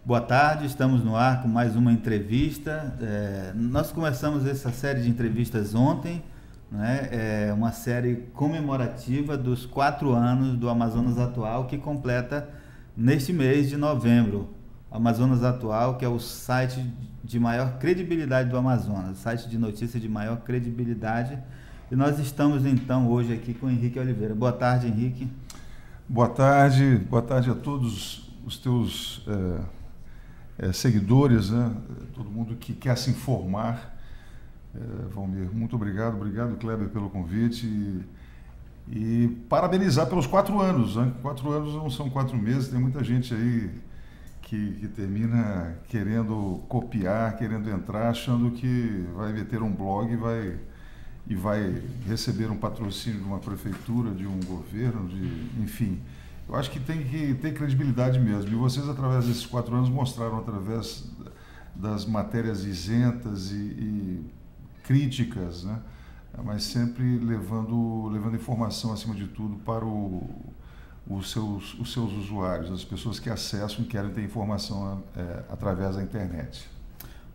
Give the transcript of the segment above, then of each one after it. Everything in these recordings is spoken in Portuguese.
Boa tarde, estamos no ar com mais uma entrevista. Nós começamos essa série de entrevistas ontem, né? É uma série comemorativa dos 4 anos do Amazonas Atual, que completa neste mês de novembro. Amazonas Atual, que é o site de maior credibilidade do Amazonas, site de notícias de maior credibilidade. E nós estamos então hoje aqui com o Henrique Oliveira. Boa tarde, Henrique. Boa tarde a todos os teus seguidores, né? Todo mundo que quer se informar. Valmir, muito obrigado, Kleber, pelo convite e parabenizar pelos 4 anos, né? 4 anos não são 4 meses, tem muita gente aí que termina querendo copiar, querendo entrar, achando que vai meter um blog e vai receber um patrocínio de uma prefeitura, de um governo, enfim. Eu acho que tem que ter credibilidade mesmo. E vocês, através desses 4 anos, mostraram, através das matérias isentas e críticas, né? Mas sempre levando informação, acima de tudo, para os seus usuários, as pessoas que acessam e querem ter informação através da internet.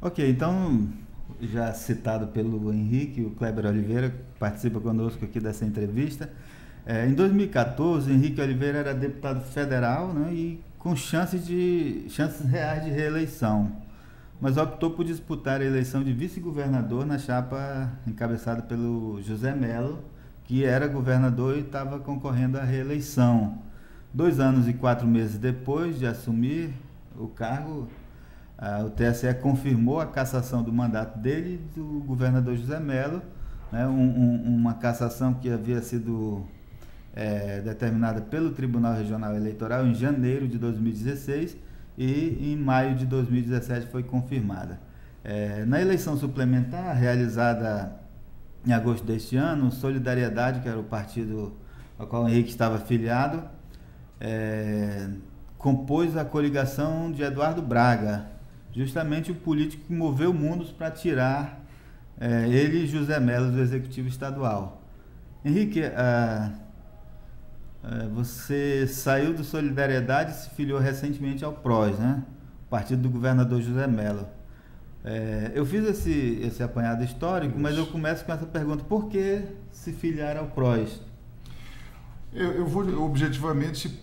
Ok, então, já citado pelo Henrique, o Kleber Oliveira participa conosco aqui dessa entrevista. Em 2014, Henrique Oliveira era deputado federal, né, e com chances reais de reeleição, mas optou por disputar a eleição de vice-governador na chapa encabeçada pelo José Melo, que era governador e estava concorrendo à reeleição. 2 anos e 4 meses depois de assumir o cargo, o TSE confirmou a cassação do mandato dele e do governador José Melo, né, uma cassação que havia sido determinada pelo Tribunal Regional Eleitoral em janeiro de 2016 e em maio de 2017 foi confirmada. Na eleição suplementar realizada em agosto deste ano, Solidariedade, que era o partido ao qual o Henrique estava afiliado, compôs a coligação de Eduardo Braga, justamente o político que moveu mundos para tirar ele e José Melo do Executivo Estadual. Henrique, você saiu do Solidariedade e se filiou recentemente ao PROS, né? Partido do governador José Melo. Eu fiz esse apanhado histórico, mas eu começo com essa pergunta: por que se filiar ao PROS? Eu vou objetivamente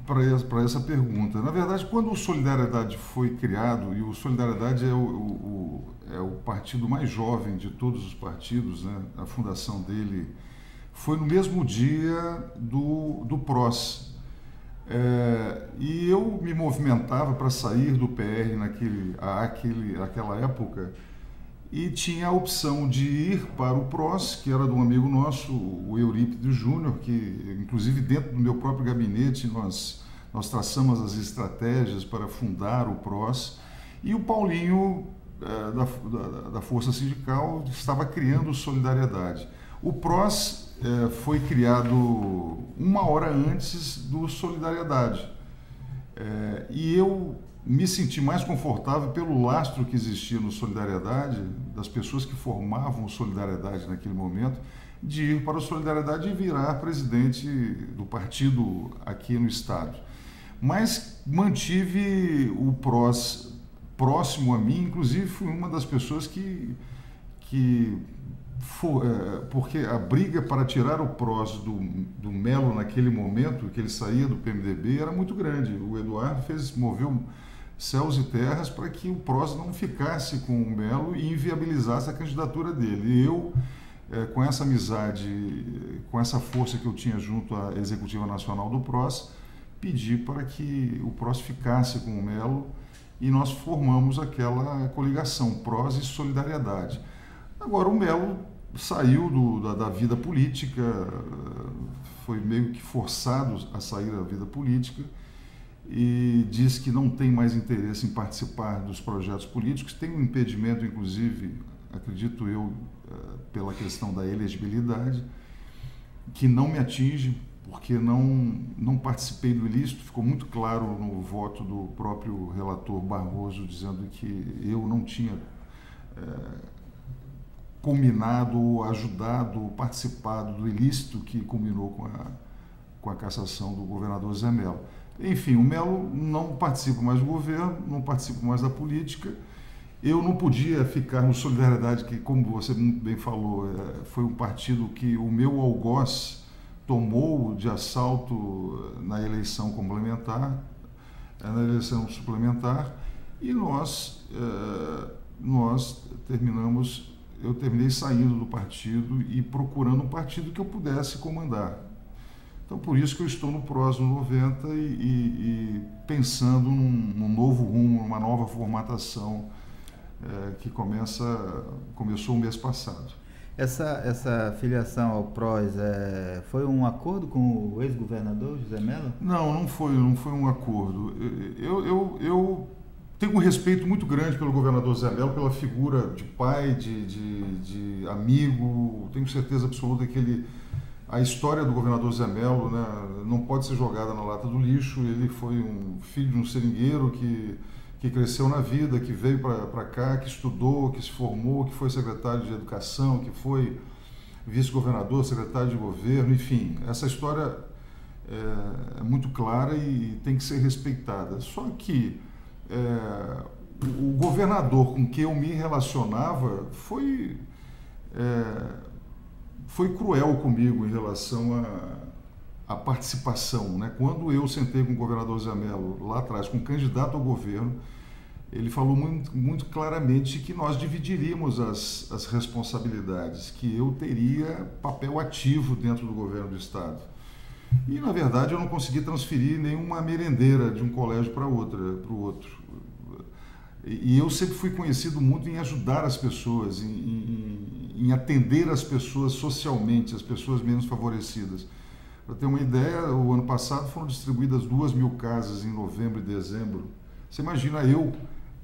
para essa pergunta. Na verdade, quando o Solidariedade foi criado, e o Solidariedade é o partido mais jovem de todos os partidos, né? A fundação dele foi no mesmo dia do PROS. E eu me movimentava para sair do PR naquela época, e tinha a opção de ir para o PROS, que era de um amigo nosso, o Eurípides Júnior, que inclusive dentro do meu próprio gabinete nós traçamos as estratégias para fundar o PROS, e o Paulinho da Força Sindical estava criando Solidariedade. O PROS foi criado 1 hora antes do Solidariedade, e eu me senti mais confortável pelo lastro que existia no Solidariedade, das pessoas que formavam o Solidariedade naquele momento, de ir para o Solidariedade e virar presidente do partido aqui no estado. Mas mantive o PROS próximo a mim, inclusive fui uma das pessoas porque a briga para tirar o PROS do Melo naquele momento, que ele saía do PMDB, era muito grande. O Eduardo moveu céus e terras para que o PROS não ficasse com o Melo e inviabilizasse a candidatura dele. E eu, com essa amizade, com essa força que eu tinha junto à Executiva Nacional do PROS, pedi para que o PROS ficasse com o Melo, e nós formamos aquela coligação PROS e Solidariedade. Agora, o Melo saiu da vida política, foi meio que forçado a sair da vida política, e diz que não tem mais interesse em participar dos projetos políticos, tem um impedimento, inclusive, acredito eu, pela questão da elegibilidade, que não me atinge, porque não participei do ilícito. Ficou muito claro no voto do próprio relator Barroso, dizendo que eu não tinha culminado, ajudado, participado do ilícito que culminou com a cassação do governador Zé Melo. Enfim, o Melo não participa mais do governo, não participa mais da política. Eu não podia ficar no Solidariedade, que, como você muito bem falou, foi um partido que o meu algoz tomou de assalto na eleição complementar, na eleição suplementar, e eu terminei saindo do partido e procurando um partido que eu pudesse comandar. Então, por isso que eu estou no PROS no 90 e pensando num novo rumo, numa nova formatação que começou o mês passado. Essa filiação ao PROS foi um acordo com o ex-governador José Mello? Não foi um acordo. Eu tenho um respeito muito grande pelo governador José Mello, pela figura de pai, de amigo. Tenho certeza absoluta que a história do governador José Mello, né, não pode ser jogada na lata do lixo. Ele foi um filho de um seringueiro que cresceu na vida, que veio para cá, que estudou, que se formou, que foi secretário de Educação, que foi vice-governador, secretário de governo, enfim. Essa história é muito clara e tem que ser respeitada. Só que o governador com quem eu me relacionava foi cruel comigo em relação à participação, né? Quando eu sentei com o governador Zé Mello lá atrás, como candidato ao governo, ele falou muito claramente que nós dividiríamos as responsabilidades, que eu teria papel ativo dentro do governo do Estado. E, na verdade, eu não consegui transferir nenhuma merendeira de um colégio para o outro. E eu sempre fui conhecido muito em ajudar as pessoas, em atender as pessoas socialmente, as pessoas menos favorecidas. Para ter uma ideia, o ano passado foram distribuídas 2.000 casas em novembro e dezembro. Você imagina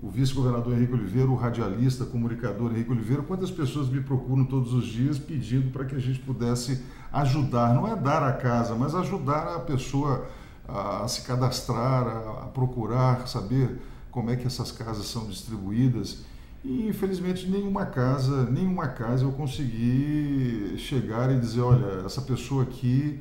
o vice-governador Henrique Oliveira, o radialista, comunicador Henrique Oliveira, quantas pessoas me procuram todos os dias pedindo para que a gente pudesse ajudar, não é dar a casa, mas ajudar a pessoa a se cadastrar, a procurar, saber como é que essas casas são distribuídas. E, infelizmente, nenhuma casa eu consegui chegar e dizer, olha, essa pessoa aqui,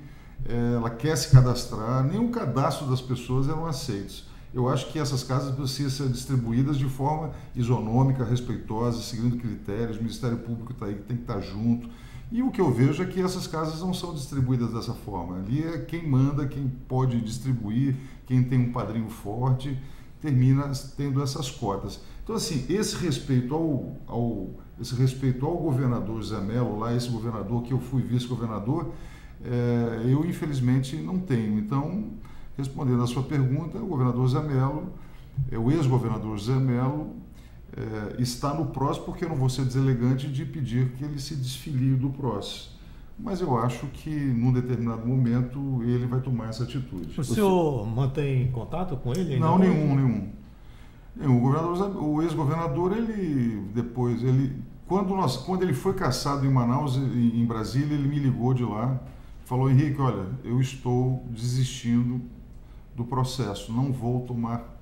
ela quer se cadastrar, nenhum cadastro das pessoas eram aceitos. Eu acho que essas casas precisam ser distribuídas de forma isonômica, respeitosa, seguindo critérios. O Ministério Público está aí, tem que estar junto. E o que eu vejo é que essas casas não são distribuídas dessa forma. Ali é quem manda, quem pode distribuir, quem tem um padrinho forte, termina tendo essas cotas. Então, assim, esse respeito ao governador Zé Mello, lá, esse governador que eu fui vice-governador, eu infelizmente não tenho. Então, respondendo à sua pergunta, o governador Zé Mello, o ex-governador Zé Mello, está no PROS, porque eu não vou ser deselegante de pedir que ele se desfilie do PROS. Mas eu acho que, num determinado momento, ele vai tomar essa atitude. O senhor mantém contato com ele? Não, nenhum. O ex-governador, quando ele foi cassado em Manaus, em Brasília, ele me ligou de lá, falou, Henrique, olha, eu estou desistindo do processo, não vou tomar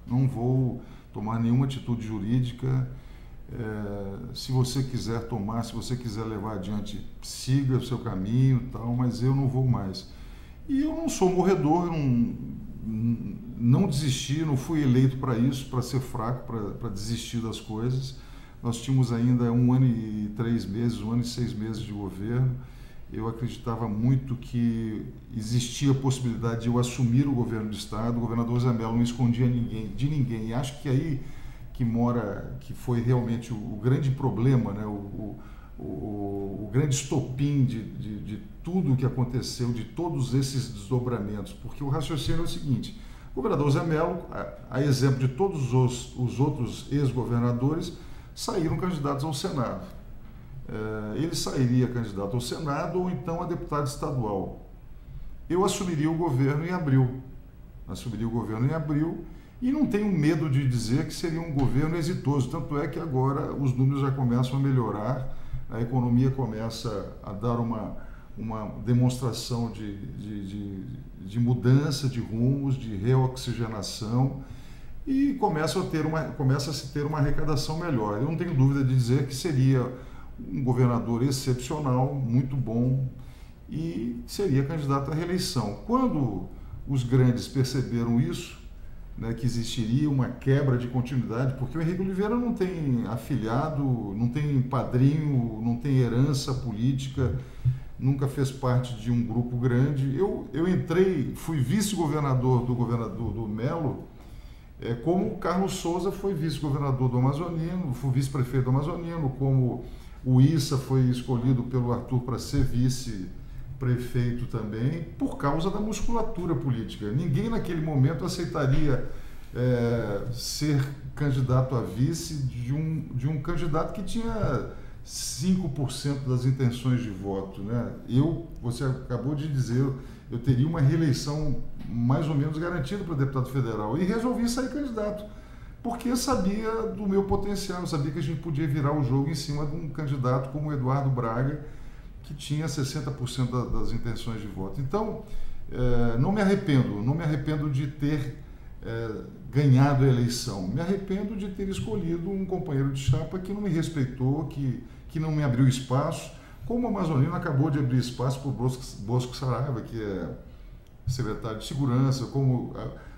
nenhuma atitude jurídica. Se você quiser tomar, se você quiser levar adiante, siga o seu caminho, tal, mas eu não vou mais. E eu não sou morredor, não desisti, não fui eleito para isso, para ser fraco, para desistir das coisas. Nós tínhamos ainda 1 ano e 3 meses, 1 ano e 6 meses de governo. Eu acreditava muito que existia a possibilidade de eu assumir o governo do Estado. O governador Zé Mello não escondia de ninguém. E acho que aí que foi realmente o grande problema, né? O grande estopim de tudo o que aconteceu, de todos esses desdobramentos. Porque o raciocínio é o seguinte, o governador Zé Mello, a exemplo de todos os outros ex-governadores, saíram candidatos ao Senado. Ele sairia candidato ao Senado ou então a deputado estadual. Eu assumiria o governo em abril. E não tenho medo de dizer que seria um governo exitoso. Tanto é que agora os números já começam a melhorar, a economia começa a dar uma demonstração de mudança de rumos, de reoxigenação, e começa a se ter uma arrecadação melhor. Eu não tenho dúvida de dizer que seria um governador excepcional, muito bom, e seria candidato à reeleição. Quando os grandes perceberam isso, né, que existiria uma quebra de continuidade, porque o Henrique Oliveira não tem afilhado, não tem padrinho, não tem herança política, nunca fez parte de um grupo grande. Eu entrei, fui vice-governador do Melo, como o Carlos Souza foi vice-governador do Amazonino, fui vice-prefeito do Amazonino, como o Issa foi escolhido pelo Arthur para ser vice-prefeito também, por causa da musculatura política. Ninguém naquele momento aceitaria ser candidato a vice de um candidato que tinha 5% das intenções de voto, né? Você acabou de dizer, eu teria uma reeleição mais ou menos garantida para deputado federal e resolvi sair candidato, porque eu sabia do meu potencial, eu sabia que a gente podia virar o jogo em cima de um candidato como o Eduardo Braga, que tinha 60% das intenções de voto. Então, não me arrependo de ter ganhado a eleição, me arrependo de ter escolhido um companheiro de chapa que não me respeitou, que não me abriu espaço, como o Amazonino acabou de abrir espaço para o Bosco Saraiva, que é secretário de Segurança, como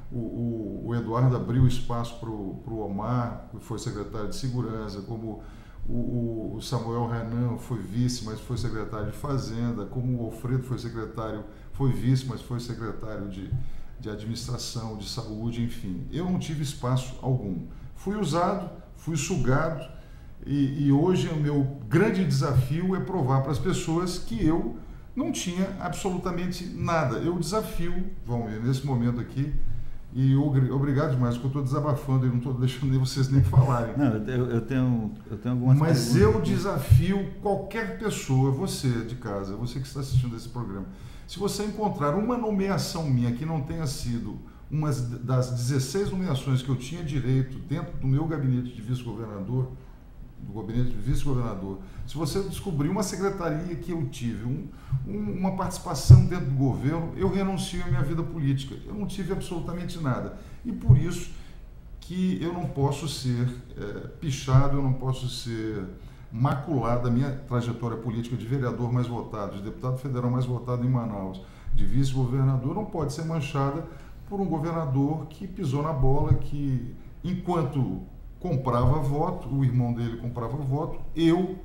o Eduardo abriu espaço para o Omar, que foi secretário de Segurança, como o Samuel Renan foi vice, mas foi secretário de Fazenda, como o Alfredo foi vice, mas foi secretário de Administração, de Saúde, enfim. Eu não tive espaço algum. Fui usado, fui sugado, e hoje o meu grande desafio é provar para as pessoas que eu não tinha absolutamente nada. Eu desafio, vamos ver, nesse momento aqui, e obrigado demais, porque eu estou desabafando e não estou deixando vocês nem falarem. Não, eu tenho algumas Mas perguntas. eu desafio qualquer pessoa, você de casa, você que está assistindo esse programa, se você encontrar uma nomeação minha que não tenha sido uma das 16 nomeações que eu tinha direito dentro do meu gabinete de vice-governador, se você descobrir uma secretaria que eu tive, uma participação dentro do governo, eu renuncio à minha vida política. Eu não tive absolutamente nada. E por isso que eu não posso ser pichado, eu não posso ser maculado. A minha trajetória política de vereador mais votado, de deputado federal mais votado em Manaus, de vice-governador, não pode ser manchada por um governador que pisou na bola, que enquanto comprava voto, o irmão dele comprava voto, eu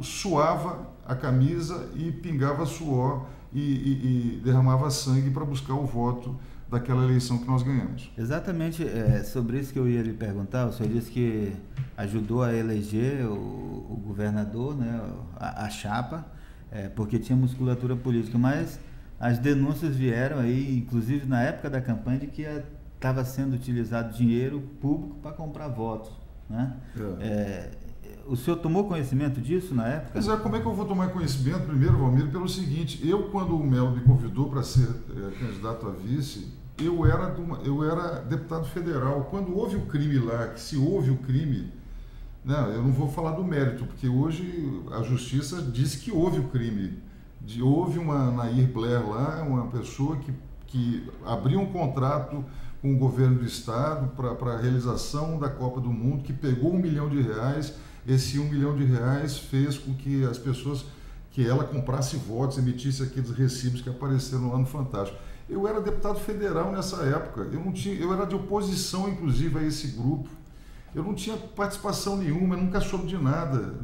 suava a camisa e pingava suor e derramava sangue para buscar o voto daquela eleição que nós ganhamos. Exatamente sobre isso que eu ia lhe perguntar. O senhor disse que ajudou a eleger o governador, né, a chapa, porque tinha musculatura política, mas as denúncias vieram aí, inclusive na época da campanha, de que estava sendo utilizado dinheiro público para comprar votos, né? O senhor tomou conhecimento disso na época? Pois como é que eu vou tomar conhecimento, primeiro, Valmir, pelo seguinte: quando o Melo me convidou para ser candidato a vice, eu era deputado federal. Quando houve o crime lá, que se houve o crime, né, eu não vou falar do mérito, porque hoje a justiça disse que houve o crime. Houve uma Nair Blair lá, uma pessoa que abriu um contrato com o governo do estado para a realização da Copa do Mundo, que pegou R$1 milhão. Esse R$1 milhão fez com que as pessoas, que ela comprasse votos, emitisse aqueles recibos que apareceram lá no Fantástico. Eu era deputado federal nessa época, eu era de oposição, inclusive, a esse grupo. Eu não tinha participação nenhuma, eu nunca soube de nada.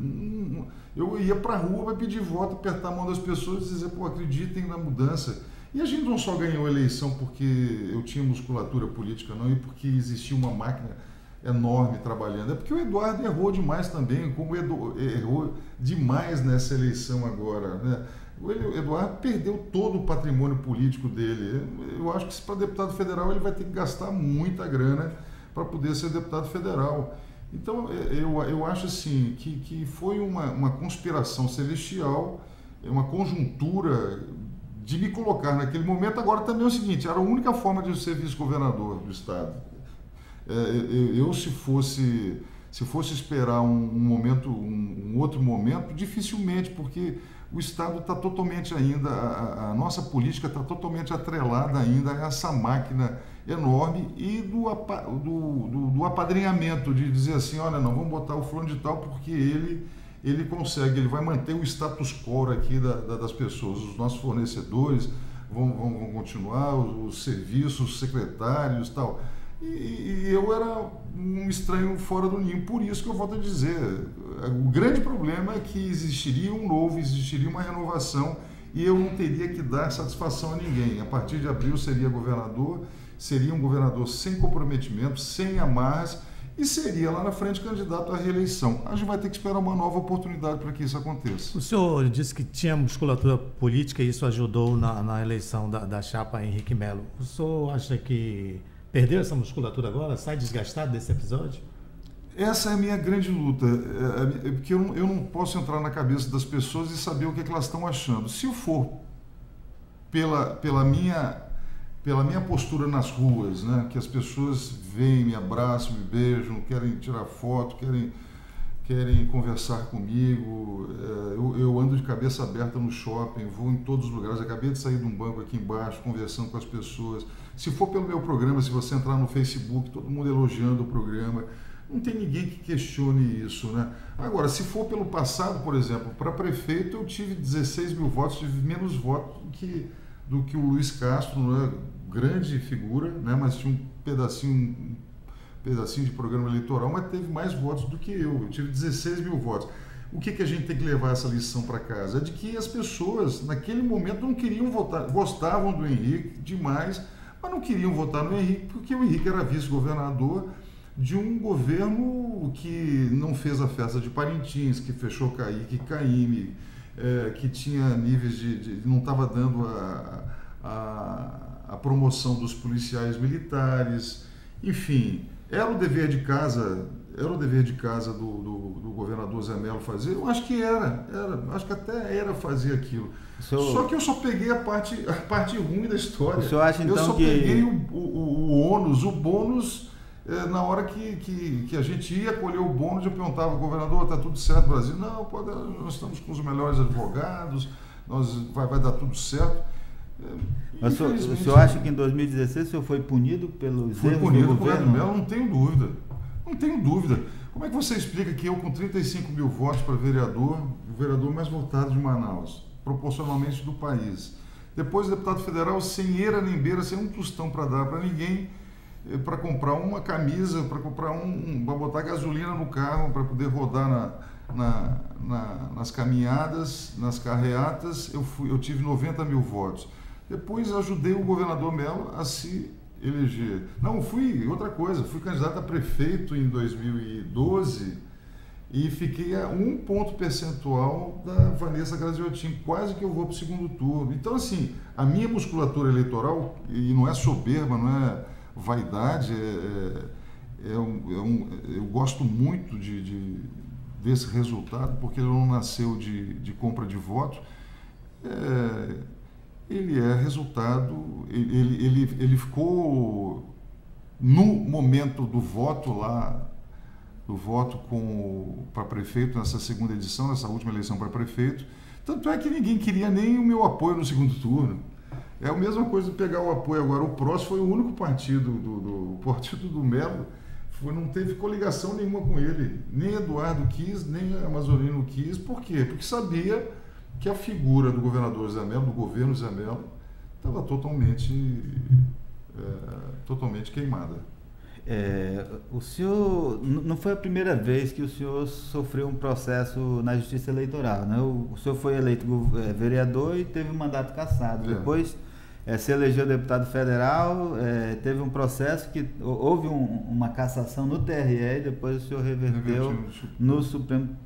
Eu ia para a rua para pedir voto, apertar a mão das pessoas e dizer, acreditem na mudança. E a gente não só ganhou a eleição porque eu tinha musculatura política, não, e porque existia uma máquina enorme trabalhando. É porque o Eduardo errou demais também, como errou demais nessa eleição agora, né? O Eduardo perdeu todo o patrimônio político dele. Eu acho que para deputado federal ele vai ter que gastar muita grana para poder ser deputado federal. Então, eu acho assim que foi uma conspiração celestial, uma conjuntura de me colocar naquele momento. Agora também é o seguinte, era a única forma de eu ser vice-governador do estado. Se fosse esperar um outro momento, dificilmente, porque o estado está totalmente ainda, a nossa política está totalmente atrelada ainda a essa máquina enorme e do apadrinhamento, de dizer assim, olha, não, vamos botar o fulano de tal porque ele consegue, ele vai manter o status quo aqui das pessoas, os nossos fornecedores, vão continuar, os serviços, os secretários e tal. E eu era um estranho fora do ninho. Por isso que eu volto a dizer, o grande problema é que existiria um novo, existiria uma renovação e eu não teria que dar satisfação a ninguém. A partir de abril seria um governador sem comprometimento, sem amarras e seria lá na frente candidato à reeleição. A gente vai ter que esperar uma nova oportunidade para que isso aconteça. O senhor disse que tinha musculatura política e isso ajudou na eleição da chapa Henrique Melo. O senhor acha que perdeu essa musculatura agora? Sai desgastado desse episódio? Essa é a minha grande luta, porque eu não posso entrar na cabeça das pessoas e saber o que elas estão achando. Se eu for pela minha postura nas ruas, né, que as pessoas vêm, me abraçam, me beijam, querem tirar foto, querem conversar comigo, eu ando de cabeça aberta no shopping, vou em todos os lugares, acabei de sair de um banco aqui embaixo, conversando com as pessoas. Se for pelo meu programa, se você entrar no Facebook, todo mundo elogiando o programa, não tem ninguém que questione isso, né? Agora, se for pelo passado, por exemplo, para prefeito eu tive 16 mil votos, tive menos votos do que o Luiz Castro, né? Grande figura, né? Mas tinha um pedacinho de programa eleitoral, mas teve mais votos do que eu tive 16 mil votos. O que a gente tem que levar essa lição para casa? É de que as pessoas, naquele momento, não queriam votar, gostavam do Henrique demais, mas não queriam votar no Henrique, porque o Henrique era vice-governador de um governo que não fez a festa de Parintins, que fechou Caymmi, que tinha níveis não estava dando a promoção dos policiais militares, enfim, era o dever de casa do governador Zé Melo fazer. Eu acho que acho que até era fazer aquilo. Só que eu só peguei a parte ruim da história. O senhor acha então eu só peguei o ônus, o bônus. Na hora que a gente ia colher o bônus, eu perguntava, governador, está tudo certo no Brasil? Não, nós estamos com os melhores advogados, vai dar tudo certo. Mas o senhor acha que em 2016 o senhor foi punido pelos erros do governo? Por Melo, não tenho dúvida. Não tenho dúvida. Como é que você explica que eu, com 35 mil votos para vereador, o vereador mais votado de Manaus, proporcionalmente do país, depois deputado federal sem eira nem beira, sem um tostão para dar para ninguém, para comprar uma camisa, para comprar para botar gasolina no carro, para poder rodar nas caminhadas, nas carreatas, eu tive 90 mil votos. Depois ajudei o governador Melo a se eleger. Não, fui candidato a prefeito em 2012 e fiquei a 1 ponto percentual da Vanessa Graziotin, quase que eu vou para o segundo turno. Então, assim, a minha musculatura eleitoral, e não é soberba, não é vaidade, eu gosto muito desse resultado, porque ele não nasceu de compra de voto, ele é resultado, ele ficou no momento do voto lá, do voto para prefeito, nessa segunda edição, nessa última eleição para prefeito, tanto é que ninguém queria nem o meu apoio no segundo turno. É a mesma coisa de pegar o apoio agora. O PROS foi o único partido o partido do Melo, não teve coligação nenhuma com ele. Nem Eduardo quis, nem Amazonino quis. Por quê? Porque sabia que a figura do governador Zé Melo, do governo Zé Melo, estava totalmente queimada. O senhor, não foi a primeira vez que o senhor sofreu um processo na Justiça Eleitoral, né? O senhor foi eleito vereador e teve um mandato cassado. Depois se elegeu deputado federal, teve um processo que houve uma cassação no TRE e depois o senhor reverteu no Supremo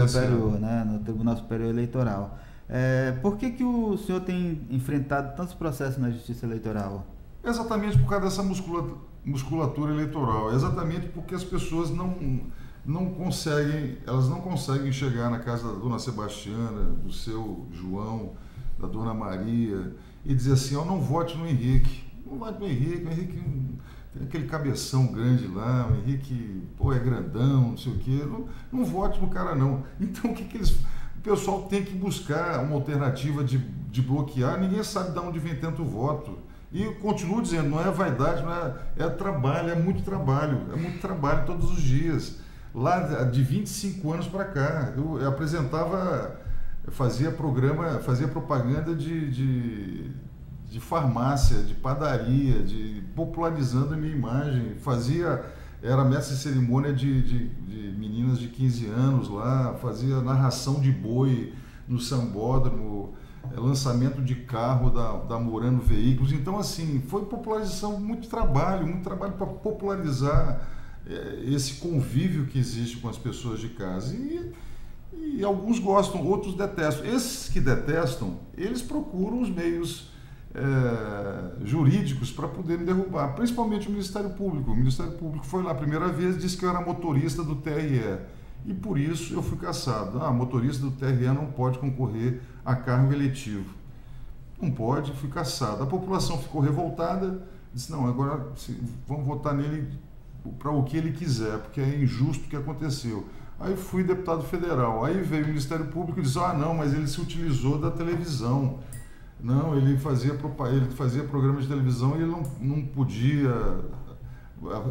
Superior, né? No Tribunal Superior Eleitoral. Por que o senhor tem enfrentado tantos processos na Justiça Eleitoral? Exatamente por causa dessa musculatura eleitoral, exatamente porque as pessoas não conseguem chegar na casa da dona Sebastiana, do seu João, da dona Maria e dizer assim, não vote no Henrique. Não vote no Henrique, o Henrique tem aquele cabeção grande lá, o Henrique é grandão, não sei o quê, não vote no cara não. Então o pessoal tem que buscar uma alternativa de bloquear, ninguém sabe de onde vem tanto voto. E continuo dizendo, não é vaidade, é trabalho, é muito trabalho todos os dias. Lá de 25 anos para cá, eu fazia propaganda de de farmácia, de padaria, de popularizando a minha imagem. Era mestre de cerimônia de meninas de 15 anos lá, fazia narração de boi no sambódromo, lançamento de carro da Murano Veículos. Então, assim, foi popularização, muito trabalho para popularizar esse convívio que existe com as pessoas de casa. E alguns gostam, outros detestam. Esses que detestam, eles procuram os meios jurídicos para poder me derrubar, principalmente o Ministério Público. O Ministério Público foi lá a primeira vez, disse que eu era motorista do TRE e por isso eu fui cassado. Motorista do TRE não pode concorrer a cargo eletivo. Não pode, fui cassado. A população ficou revoltada, disse, não, agora vamos votar nele para o que ele quiser, porque é injusto o que aconteceu. Aí fui deputado federal, aí veio o Ministério Público e disse, não, mas ele se utilizou da televisão. Não, ele fazia programa de televisão e ele não podia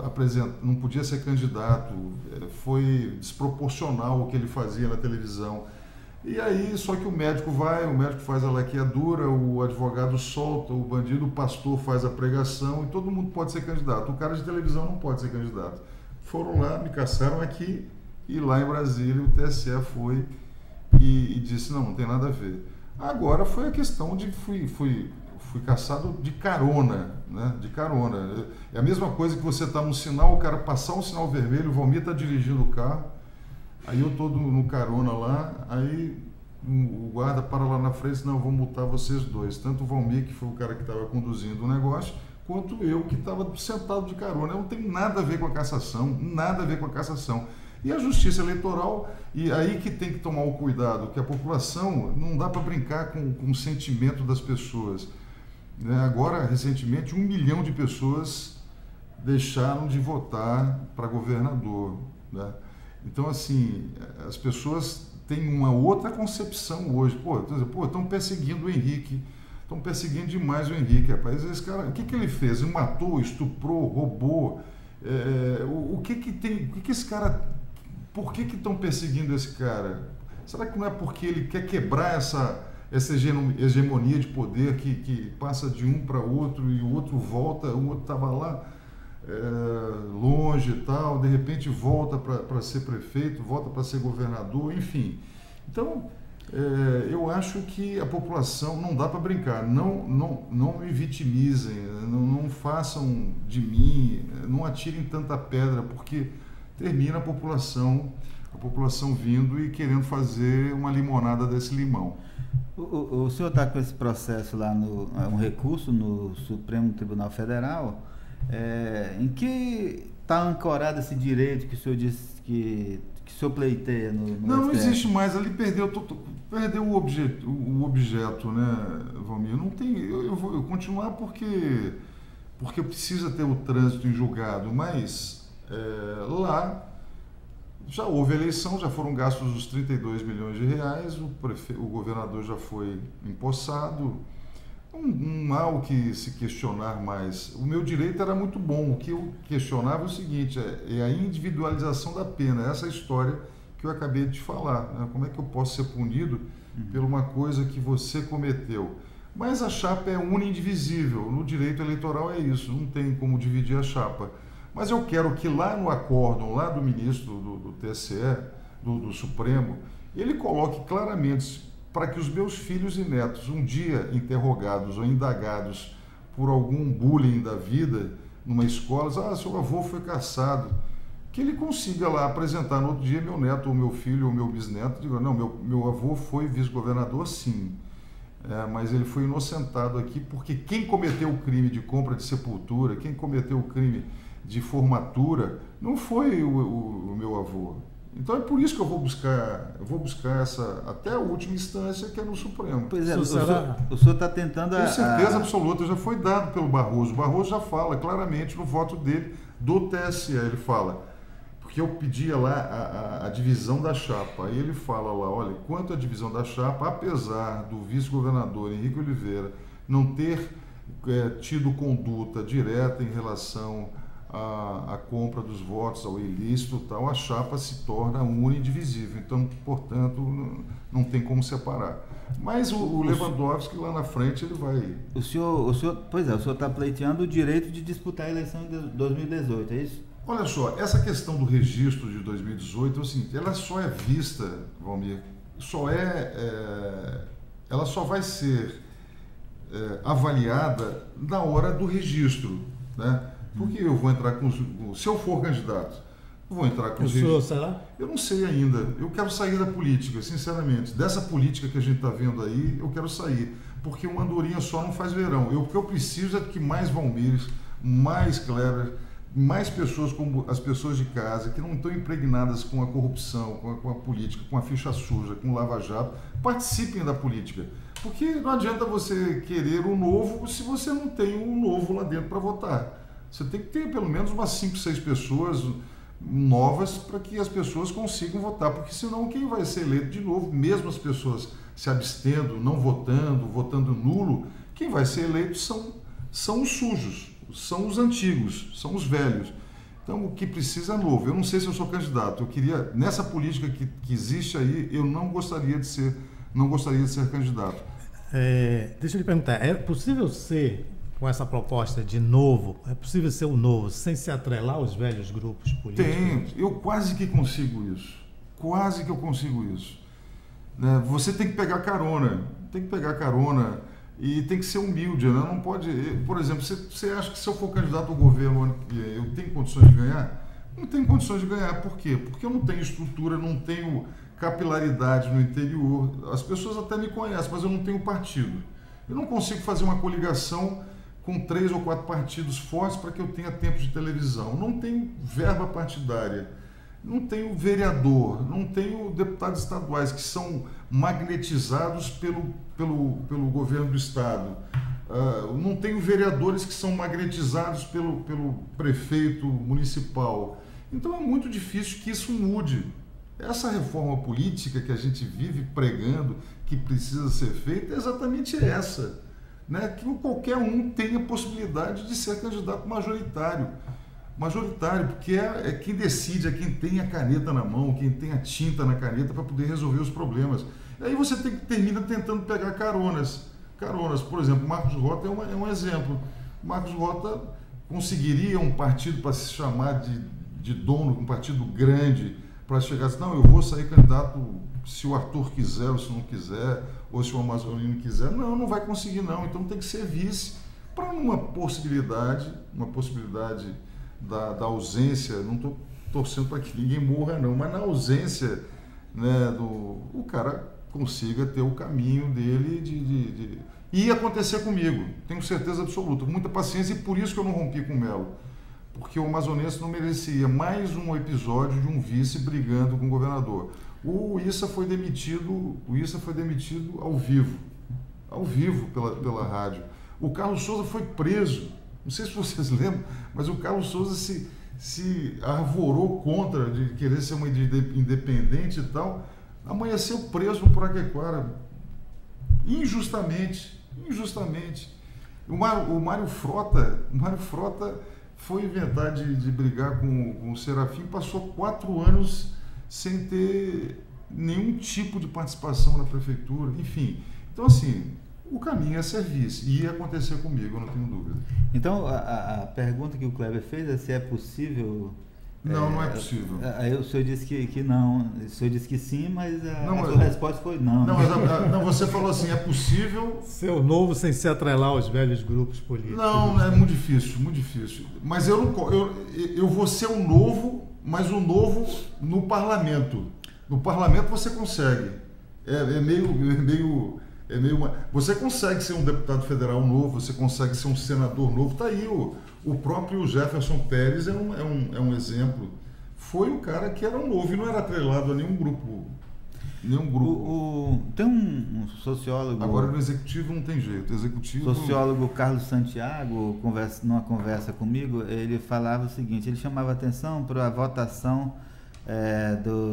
apresentar, não podia ser candidato, foi desproporcional o que ele fazia na televisão. E aí, só que o médico faz a laqueadura, o advogado solta, o bandido, o pastor faz a pregação e todo mundo pode ser candidato. O cara de televisão não pode ser candidato. Foram lá, me caçaram aqui e lá em Brasília o TSE foi e disse, não tem nada a ver. Agora foi a questão de fui caçado de carona, né? De carona. É a mesma coisa que você está no sinal, o cara passar um sinal vermelho, o Valmir está dirigindo o carro, aí eu estou no carona lá, aí o guarda para lá na frente e diz, não, eu vou multar vocês dois. Tanto o Valmir, que foi o cara que estava conduzindo o negócio, quanto eu, que estava sentado de carona. Eu não tenho nada a ver com a cassação, nada a ver com a cassação. E a Justiça Eleitoral, e aí que tem que tomar o cuidado, que a população não dá para brincar com o sentimento das pessoas. Né? Agora, recentemente, 1 milhão de pessoas deixaram de votar para governador. Né? Então, assim, as pessoas têm uma outra concepção hoje. Estão perseguindo o Henrique, estão perseguindo demais o Henrique, rapaz. Esse cara, o que ele fez? Ele matou, estuprou, roubou. O que esse cara... Por que estão perseguindo esse cara? Será que não é porque ele quer quebrar essa hegemonia de poder que passa de um para outro e o outro volta, o outro estava lá longe e tal, de repente volta para ser prefeito, volta para ser governador, enfim. Então, eu acho que a população, não dá para brincar, não me vitimizem, não façam de mim, não atirem tanta pedra, porque termina a população vindo e querendo fazer uma limonada desse limão. O senhor está com esse processo lá, um recurso no Supremo Tribunal Federal, em que está ancorado esse direito que o senhor disse que o senhor pleiteia no não existe mais, ali perdeu o objeto, né, Valmir? Não tem, eu vou continuar porque precisa ter o trânsito em julgado, mas lá já houve eleição, já foram gastos os 32 milhões de reais, o governador já foi empossado, não há o que se questionar mais. O meu direito era muito bom, o que eu questionava é o seguinte, é a individualização da pena, essa história que eu acabei de falar, né? Como é que eu posso ser punido por uma coisa que você cometeu? Mas a chapa é única e indivisível, no direito eleitoral é isso, não tem como dividir a chapa. Mas eu quero que lá no acórdão, lá do ministro do TSE, do Supremo, ele coloque claramente para que os meus filhos e netos, um dia interrogados ou indagados por algum bullying da vida, numa escola, seu avô foi cassado, que ele consiga lá apresentar no outro dia meu neto, ou meu filho, ou meu bisneto, diga, não, meu avô foi vice-governador, sim, mas ele foi inocentado aqui porque quem cometeu o crime de compra de sepultura, quem cometeu o crime de formatura, não foi o meu avô. Então é por isso que eu vou buscar essa, até a última instância, que é no Supremo. Pois é, o senhor está tentando... Com certeza absoluta, já foi dado pelo Barroso. O Barroso já fala claramente no voto dele, do TSE, ele fala, porque eu pedia lá a divisão da chapa, aí ele fala lá, olha, quanto à divisão da chapa, apesar do vice-governador Henrique Oliveira não ter tido conduta direta em relação a compra dos votos, ao ilícito, tal, a chapa se torna única e indivisível. Então, portanto, não tem como separar. Mas o Lewandowski, lá na frente, ele vai... O senhor está pleiteando o direito de disputar a eleição de 2018, é isso? Olha só, essa questão do registro de 2018 é o seguinte, ela só é vista, Valmir, ela só vai ser avaliada na hora do registro, né? Porque eu vou entrar se eu for candidato, eu vou entrar com os registros. Será? Eu não sei ainda. Eu quero sair da política, sinceramente. Dessa política que a gente está vendo aí, eu quero sair. Porque uma andorinha só não faz verão. O que eu preciso é que mais Valmires, mais Kleber, mais pessoas como as pessoas de casa, que não estão impregnadas com a corrupção, com a política, com a ficha suja, com o lava-jato, participem da política. Porque não adianta você querer o novo se você não tem um novo lá dentro para votar. Você tem que ter pelo menos umas 5, 6 pessoas novas para que as pessoas consigam votar, porque senão quem vai ser eleito de novo, mesmo as pessoas se abstendo, não votando, votando nulo, quem vai ser eleito são os sujos, são os antigos, são os velhos. Então o que precisa é novo. Eu não sei se eu sou candidato, eu queria, nessa política que existe aí, eu não gostaria de ser candidato. Deixa eu lhe perguntar, é possível ser, com essa proposta de novo, é possível ser o novo sem se atrelar aos velhos grupos políticos? Eu quase que consigo isso. Quase que eu consigo isso. Né? Você tem que pegar carona. E tem que ser humilde. Né? Não pode... Por exemplo, você acha que se eu for candidato ao governo, eu tenho condições de ganhar? Não tenho condições de ganhar. Por quê? Porque eu não tenho estrutura, não tenho capilaridade no interior. As pessoas até me conhecem, mas eu não tenho partido. Eu não consigo fazer uma coligação com 3 ou 4 partidos fortes para que eu tenha tempo de televisão. Não tenho verba partidária, não tenho vereador, não tenho deputados estaduais que são magnetizados pelo governo do estado. Não tenho vereadores que são magnetizados pelo prefeito municipal. Então é muito difícil que isso mude. Essa reforma política que a gente vive pregando, que precisa ser feita, é exatamente essa. Né, que qualquer um tenha possibilidade de ser candidato majoritário, porque é quem decide, é quem tem a caneta na mão, quem tem a tinta na caneta para poder resolver os problemas. E aí você termina tentando pegar caronas, por exemplo, Marcos Rota é um exemplo. Marcos Rota conseguiria um partido para se chamar de dono, um partido grande, para chegar assim, não, eu vou sair candidato se o Arthur quiser ou se não quiser, ou se o Amazonino quiser. Não vai conseguir não. Então tem que ser vice para uma possibilidade da ausência, não estou torcendo para que ninguém morra não, mas na ausência, né, o cara consiga ter o caminho dele e ia acontecer comigo, tenho certeza absoluta, muita paciência, e por isso que eu não rompi com o Melo. Porque o amazonense não merecia mais um episódio de um vice brigando com o governador. O Issa foi demitido ao vivo pela rádio. O Carlos Souza foi preso. Não sei se vocês lembram, mas o Carlos Souza se arvorou contra de querer ser uma independente e tal. Amanheceu preso no Puraquequara. Injustamente. O Mário Frota foi inventar de brigar com o Serafim, passou 4 anos sem ter nenhum tipo de participação na prefeitura, enfim. Então, assim, o caminho é ser vice, e ia acontecer comigo, eu não tenho dúvida. Então, a pergunta que o Kleber fez é se é possível... Não é possível. Aí o senhor disse que não, o senhor disse que sim, mas a sua resposta foi não. Não, você falou assim, é possível... Ser o novo sem se atrelar aos velhos grupos políticos. Não, é muito difícil. Mas eu vou ser o novo, mas o novo no parlamento. No parlamento você consegue. Você consegue ser um deputado federal novo, você consegue ser um senador novo. Está aí o próprio Jefferson Pérez é um exemplo. Foi o cara que era um novo e não era atrelado a nenhum grupo. Tem um sociólogo... Agora no executivo não tem jeito. Sociólogo Carlos Santiago, numa conversa comigo, ele falava o seguinte, ele chamava atenção para a votação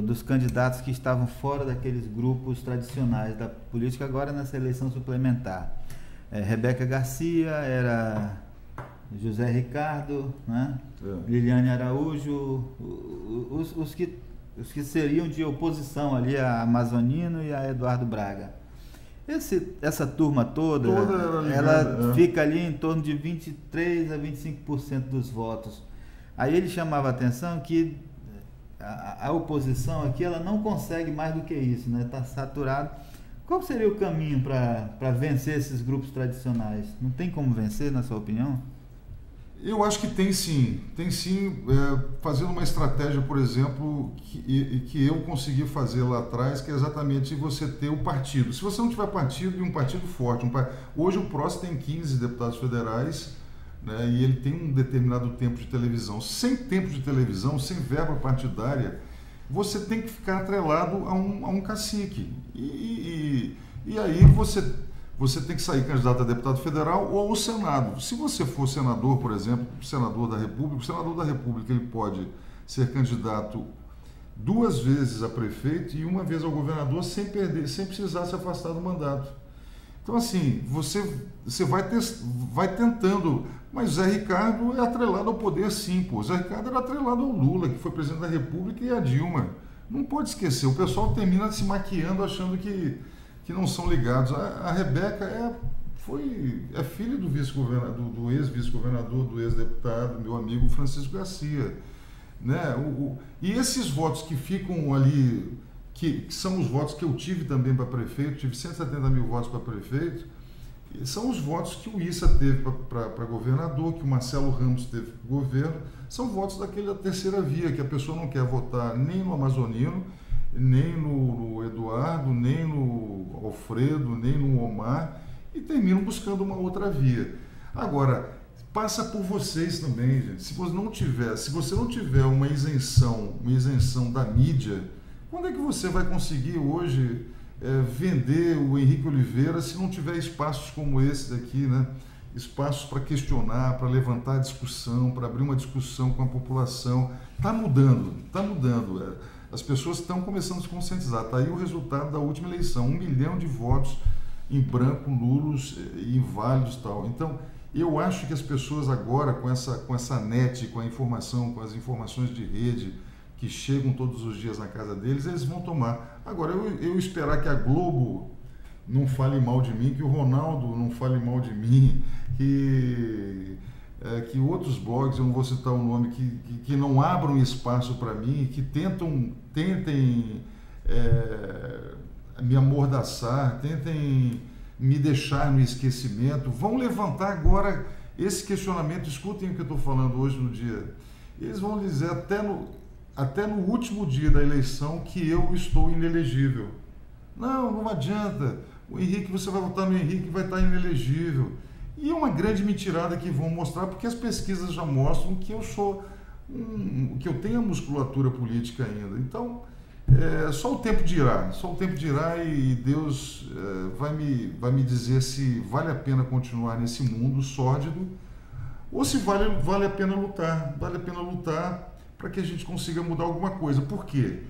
dos candidatos que estavam fora daqueles grupos tradicionais da política, agora nessa eleição suplementar. Rebeca Garcia era José Ricardo, né? Liliane Araújo, os que seriam de oposição ali a Amazonino e a Eduardo Braga. Essa turma toda ela fica ali em torno de 23% a 25% dos votos. Aí ele chamava a atenção que a oposição aqui ela não consegue mais do que isso, né? Está saturado. Qual seria o caminho para vencer esses grupos tradicionais? Não tem como vencer, na sua opinião? Eu acho que tem sim, fazendo uma estratégia, por exemplo, que eu consegui fazer lá atrás, que é exatamente você ter o partido. Se você não tiver partido, e um partido forte, hoje o PROS tem 15 deputados federais, né, e ele tem um determinado tempo de televisão. Sem tempo de televisão, sem verba partidária, você tem que ficar atrelado a um cacique. E aí você tem que sair candidato a deputado federal ou ao Senado. Se você for senador, por exemplo, senador da República, o senador da República ele pode ser candidato 2 vezes a prefeito e 1 vez ao governador sem precisar se afastar do mandato. Então, assim, você vai tentando, mas Zé Ricardo é atrelado ao poder sim, pô. Zé Ricardo era atrelado ao Lula, que foi presidente da República, e a Dilma. Não pode esquecer, o pessoal termina se maquiando achando que não são ligados. A Rebeca é filha do vice-governador, do ex-vice-governador, do ex-deputado, meu amigo Francisco Garcia. Né? E esses votos que ficam ali, que são os votos que eu tive também para prefeito, tive 170 mil votos para prefeito, são os votos que o Issa teve para governador, que o Marcelo Ramos teve para o governo, são votos daquela terceira via, que a pessoa não quer votar nem no Amazonino, nem no Eduardo, nem no Alfredo, nem no Omar, e terminam buscando uma outra via. Agora, passa por vocês também, gente. Se você não tiver uma isenção da mídia, quando é que você vai conseguir hoje vender o Henrique Oliveira se não tiver espaços como esse daqui, né? Espaços para questionar, para levantar discussão, para abrir uma discussão com a população. Está mudando. As pessoas estão começando a se conscientizar. Está aí o resultado da última eleição, 1 milhão de votos em branco, nulos e inválidos e tal. Então, eu acho que as pessoas agora, com essa net, com a informação, com as informações de rede que chegam todos os dias na casa deles, eles vão tomar. Agora, eu esperar que a Globo não fale mal de mim, que o Ronaldo não fale mal de mim, que outros blogs, eu não vou citar o nome, que não abram espaço para mim, que tentem me amordaçar, tentem me deixar no esquecimento, vão levantar agora esse questionamento. Escutem o que eu estou falando hoje no dia. Eles vão dizer até no último dia da eleição que eu estou inelegível. Não adianta. O Henrique, você vai votar no Henrique, vai estar inelegível. E é uma grande mentirada que vão mostrar, porque as pesquisas já mostram que que eu tenho a musculatura política ainda. Então, só o tempo dirá, e Deus vai me dizer se vale a pena continuar nesse mundo sórdido ou se vale a pena lutar para que a gente consiga mudar alguma coisa. Por quê?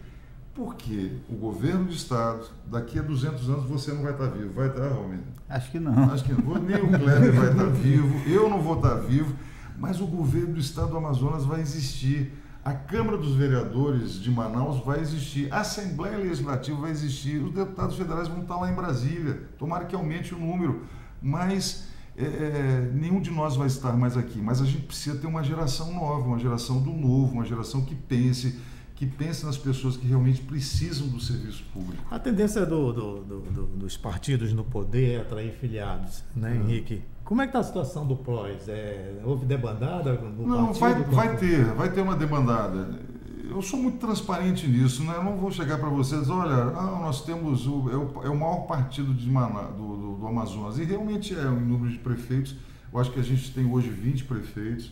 Porque o governo do Estado, daqui a 200 anos você não vai estar vivo. Vai estar, Romero? Acho que não. Acho que não. Nem o Kleber vai estar vivo, eu não vou estar vivo, mas o governo do Estado do Amazonas vai existir. A Câmara dos Vereadores de Manaus vai existir, a Assembleia Legislativa vai existir, os deputados federais vão estar lá em Brasília, tomara que aumente o número, mas nenhum de nós vai estar mais aqui. Mas a gente precisa ter uma geração nova, uma geração do novo, uma geração que pense nas pessoas que realmente precisam do serviço público. A tendência dos partidos no poder é atrair filiados, né, Henrique? Como é que está a situação do PROS? Houve debandada no Não, partido? vai ter uma debandada. Eu sou muito transparente nisso, né? Eu não vou chegar para vocês, olha, nós temos é o maior partido do Amazonas, e realmente é o número de prefeitos. Eu acho que a gente tem hoje 20 prefeitos,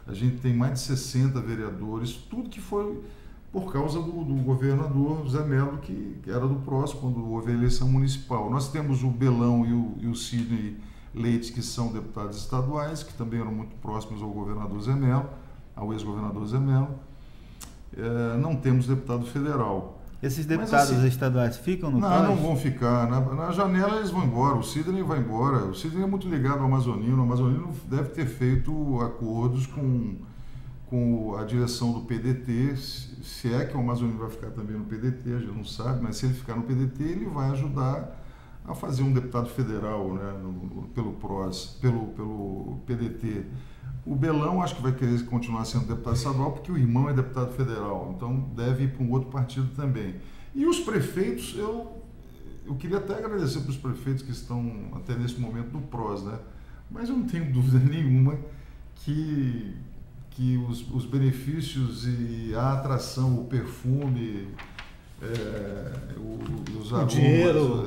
a gente tem mais de 60 vereadores, tudo que foi por causa do governador Zé Melo, que era do PROS, quando houve a eleição municipal. Nós temos o Belão e o Sidney Leite, que são deputados estaduais, que também eram muito próximos ao governador Zé Melo, ao ex-governador Zé Melo. Não temos deputado federal. Esses deputados assim, estaduais ficam no Não vão ficar. Na janela eles vão embora. O Sidney vai embora. O Sidney é muito ligado ao Amazonino. O Amazonino deve ter feito acordos com a direção do PDT. Se é que o Amazonino vai ficar também no PDT, a gente não sabe, mas se ele ficar no PDT, ele vai ajudar a fazer um deputado federal, né, pelo PROS, pelo PDT. O Belão acho que vai querer continuar sendo deputado estadual porque o irmão é deputado federal, então deve ir para um outro partido também. E os prefeitos, eu queria até agradecer para os prefeitos que estão até nesse momento no PROS, né? Mas eu não tenho dúvida nenhuma que os benefícios e a atração, o perfume, os aromas, dinheiro.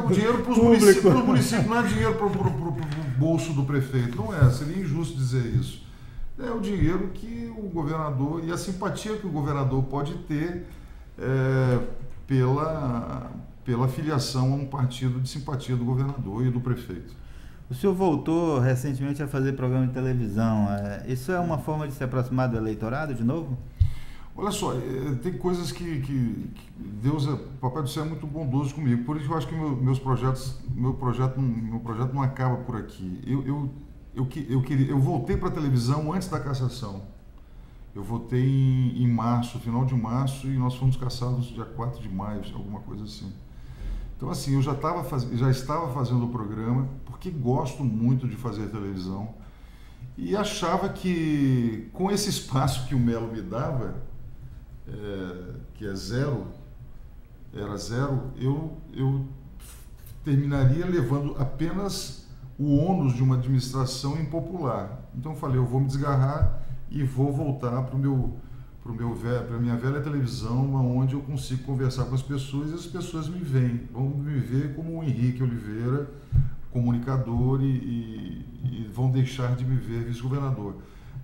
O dinheiro para os municípios, não é dinheiro para o bolso do prefeito, não é, seria injusto dizer isso. É o dinheiro que o governador, e a simpatia que o governador pode ter pela filiação a um partido de simpatia do governador e do prefeito. O senhor voltou recentemente a fazer programa de televisão. Isso é uma forma de se aproximar do eleitorado de novo? Olha só, tem coisas que Deus, Papai do Céu é muito bondoso comigo. Por isso eu acho que meu projeto não acaba por aqui. Eu voltei para a televisão antes da cassação. Eu votei em março, final de março, e nós fomos cassados dia 4 de maio, alguma coisa assim. Então, assim, eu já estava fazendo o programa, porque gosto muito de fazer televisão, e achava que, com esse espaço que o Melo me dava, que era zero, eu terminaria levando apenas o ônus de uma administração impopular. Então, eu falei, eu vou me desgarrar e vou voltar para a minha velha televisão, onde eu consigo conversar com as pessoas e as pessoas vão me ver como o Henrique Oliveira, comunicador, e vão deixar de me ver vice-governador.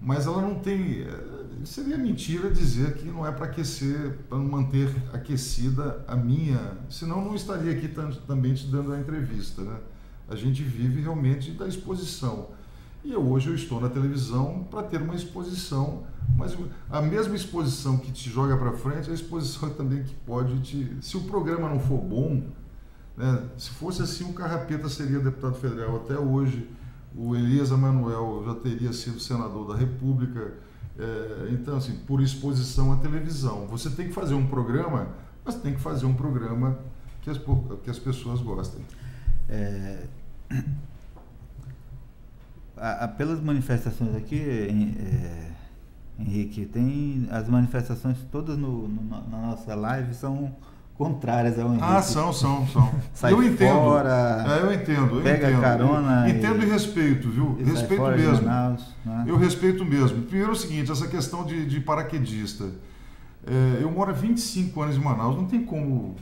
Mas ela não tem... Seria mentira dizer que não é para aquecer, para manter aquecida a minha... Senão não estaria aqui também te dando a entrevista, né? A gente vive realmente da exposição. E hoje eu estou na televisão para ter uma exposição, mas a mesma exposição que te joga para frente, a exposição também que pode te... Se o programa não for bom, né, se fosse assim, o Carrapeta seria deputado federal até hoje, o Elias Emanuel já teria sido senador da República. Então, assim, por exposição à televisão. Você tem que fazer um programa, mas tem que fazer um programa que as pessoas gostem. Pelas manifestações aqui, Henrique, tem as manifestações todas na nossa live são contrárias ao Henrique. São. Sai eu entendo. Fora, eu entendo. Pega carona. Entendo e respeito, viu? Respeito mesmo. Manaus, né? Eu respeito mesmo. Primeiro é o seguinte, essa questão de paraquedista. Eu moro há 25 anos em Manaus, não tem como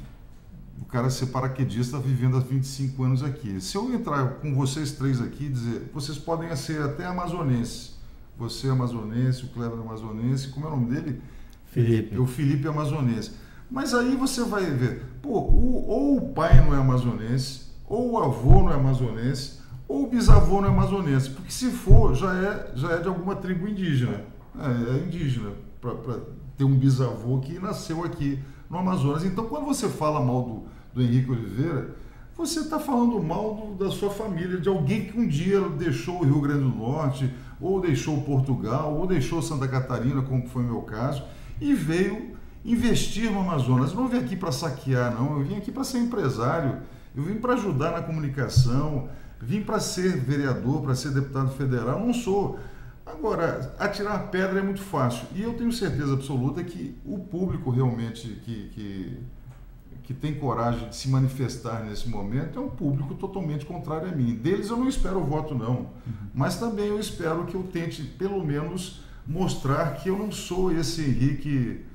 o cara ser paraquedista vivendo há 25 anos aqui. Se eu entrar com vocês três aqui e dizer, vocês podem ser até amazonense. Você é amazonense, o Kleber é amazonense, como é o nome dele? Felipe. O Felipe é amazonense. Mas aí você vai ver, ou o pai não é amazonense, ou o avô não é amazonense, ou o bisavô não é amazonense. Porque se for, já é de alguma tribo indígena. É indígena, para ter um bisavô que nasceu aqui no Amazonas. Então, quando você fala mal do Henrique Oliveira, você está falando mal da sua família, de alguém que um dia deixou o Rio Grande do Norte, ou deixou Portugal, ou deixou Santa Catarina, como foi o meu caso, e veio investir no Amazonas. Eu não vim aqui para saquear, não. Eu vim aqui para ser empresário, eu vim para ajudar na comunicação, vim para ser vereador, para ser deputado federal. Não sou. Agora, atirar pedra é muito fácil. E eu tenho certeza absoluta que o público realmente que tem coragem de se manifestar nesse momento é um público totalmente contrário a mim. Deles eu não espero o voto, não. Mas também eu espero que eu tente, pelo menos, mostrar que eu não sou esse Henrique...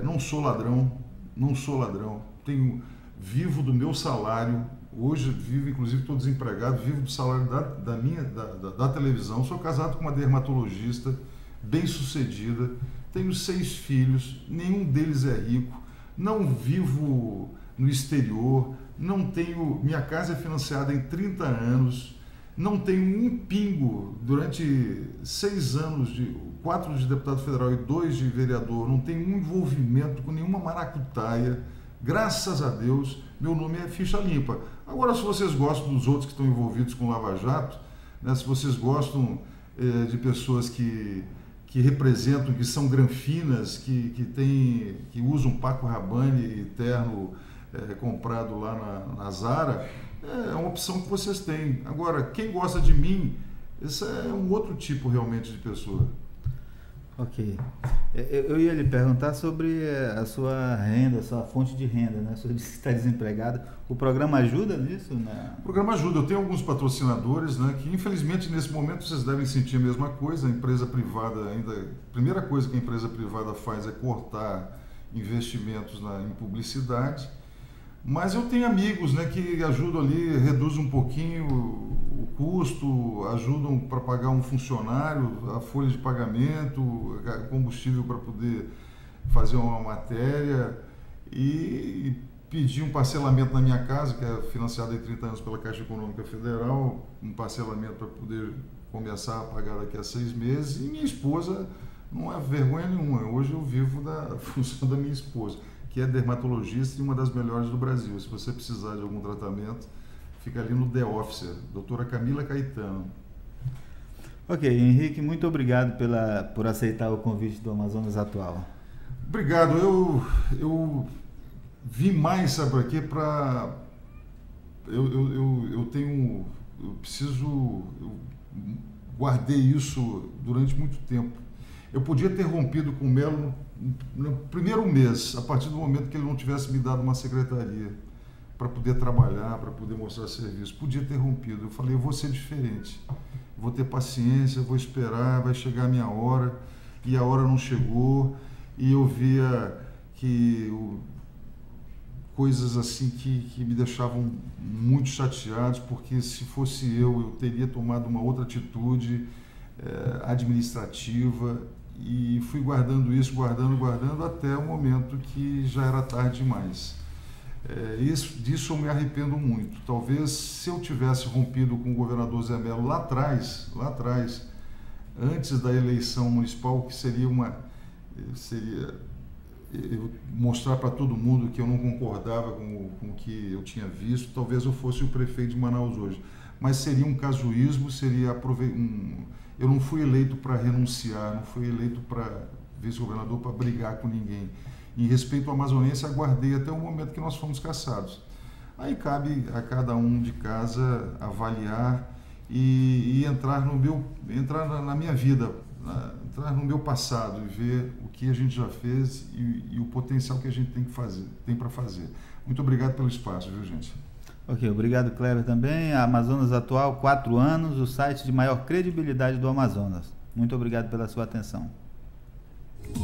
não sou ladrão. Vivo do meu salário. Hoje vivo, inclusive estou desempregado, vivo do salário da televisão. Sou casado com uma dermatologista bem sucedida, tenho 6 filhos, nenhum deles é rico, não vivo no exterior, não tenho, minha casa é financiada em 30 anos, não tem um pingo durante 6 anos, 4 de deputado federal e 2 de vereador, não tem um envolvimento com nenhuma maracutaia. Graças a Deus, meu nome é ficha limpa. Agora, se vocês gostam dos outros que estão envolvidos com Lava Jato, né, se vocês gostam de pessoas que representam, que são granfinas, que usam Paco Rabanne e terno comprado lá na Zara, é uma opção que vocês têm. Agora, quem gosta de mim, esse é um outro tipo realmente de pessoa. Ok. Eu ia lhe perguntar sobre a sua renda, a sua fonte de renda, né? Você disse que está desempregado. O programa ajuda nisso? Né? O programa ajuda. Eu tenho alguns patrocinadores, né, que infelizmente nesse momento vocês devem sentir a mesma coisa. A empresa privada ainda... A primeira coisa que a empresa privada faz é cortar investimentos em publicidade. Mas eu tenho amigos, né, que ajudam ali, reduzem um pouquinho o custo, ajudam para pagar um funcionário, a folha de pagamento, combustível para poder fazer uma matéria e pedir um parcelamento na minha casa, que é financiada em 30 anos pela Caixa Econômica Federal, um parcelamento para poder começar a pagar daqui a 6 meses. E minha esposa não é vergonha nenhuma. Hoje eu vivo da função da minha esposa, que é dermatologista e uma das melhores do Brasil. Se você precisar de algum tratamento, fica ali no The Office, doutora Camila Caetano. Ok, Henrique, muito obrigado por aceitar o convite do Amazonas Atual. Obrigado. Eu vim mais, sabe para quê? Eu guardei isso durante muito tempo. Eu podia ter rompido com o Melo no primeiro mês, a partir do momento que ele não tivesse me dado uma secretaria para poder trabalhar, para poder mostrar serviço. Podia ter rompido. Eu falei, eu vou ser diferente, vou ter paciência, vou esperar, vai chegar a minha hora. E a hora não chegou, e eu via coisas assim que me deixavam muito chateados, porque se fosse eu teria tomado uma outra atitude administrativa. E fui guardando isso, guardando, até o momento que já era tarde demais. Disso eu me arrependo muito. Talvez se eu tivesse rompido com o governador Zé Melo lá atrás, antes da eleição municipal, que seria eu mostrar para todo mundo que eu não concordava com o que eu tinha visto, talvez eu fosse o prefeito de Manaus hoje. Mas seria um casuísmo, eu não fui eleito para renunciar, não fui eleito para vice-governador para brigar com ninguém. Em respeito ao amazonense, aguardei até o momento que nós fomos caçados. Aí cabe a cada um de casa avaliar e entrar na minha vida, entrar no meu passado e ver o que a gente já fez e o potencial que a gente tem para fazer. Muito obrigado pelo espaço, viu, gente? Ok, obrigado, Kleber, também. A Amazonas Atual, 4 anos, o site de maior credibilidade do Amazonas. Muito obrigado pela sua atenção. Não,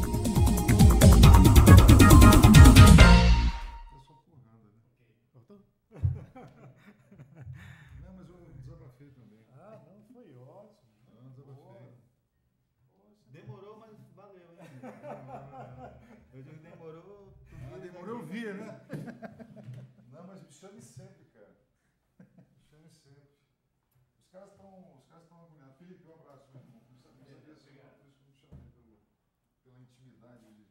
mas eu desabafei também. Ah, não, foi ótimo. Não, desabafei. Demorou, mas valeu, hein? Eu digo que demorou... Demorou, eu vi, né? Não, mas me chame sempre, cara. Me chame sempre. Os caras estão agoniados. Felipe, um abraço, meu irmão. Não sabia se eu me chamei pela intimidade de